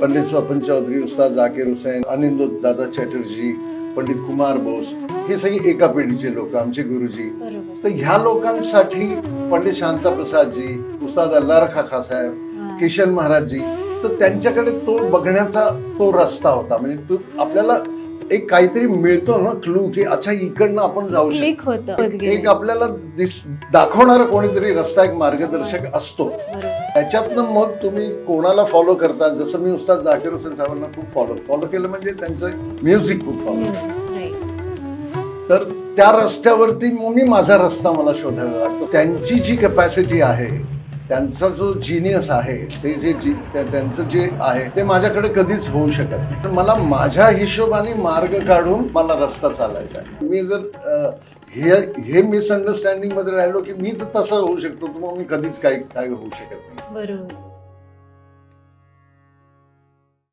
पंडित स्वपन चौधरी, उस्ताद जाकीर हुसैन, अनिल दादा चॅटर्जी, पंडित कुमार बोस, हे सगळे एका पिढीचे लोक, आमचे गुरुजी. तर ह्या लोकांसाठी पंडित शांताप्रसादजी, उस्ताद अल्लारखा खां साहेब, किशन महाराजजी, तर त्यांच्याकडे तो बघण्याचा तो रस्ता होता. म्हणजे तो आपल्याला एक काहीतरी मिळतो ना क्लू, की अच्छा इकडनं आपण जाऊ शकतो. एक आपल्याला दाखवणारा कोणीतरी रस्ता, एक मार्गदर्शक असतो. त्याच्यातनं मग तुम्ही कोणाला फॉलो करता. जसं मी उस्ताद जाकीर हुसेन साहेबांना खूप फॉलो केलं, म्हणजे त्यांचं म्युझिक खूप फॉलो. तर त्या रस्त्यावरती मग मी माझा रस्ता मला शोधायला लागतो. त्यांची जी कॅपॅसिटी आहे, त्यांचा जो जिनियस आहे, ते त्यांचं जे आहे ते माझ्याकडे कधीच होऊ शकत नाही. तर मला माझ्या हिशोबाने मार्ग काढून मला रस्ता चालायचा आहे. मी जर हे मिसअंडरस्टँडिंग मध्ये राहिलो की मी तर तसं होऊ शकतो, तर मग मी कधीच काय होऊ शकत नाही. बरोबर.